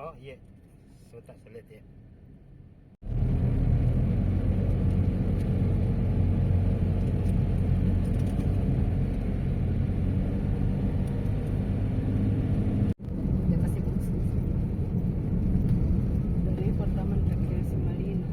Oh iya, so tak selit ya. Dia pasti bagus. Dari pertama ke Semalino.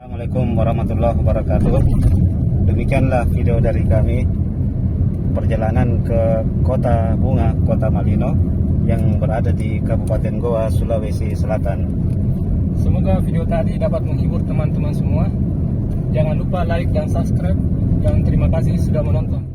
Assalamualaikum warahmatullahi wabarakatuh. Demikianlah video dari kami perjalanan ke Kota Bunga, Kota Malino yang berada di Kabupaten Goa, Sulawesi Selatan. Semoga video tadi dapat menghibur teman-teman semua. Jangan lupa like dan subscribe. Dan terima kasih sudah menonton.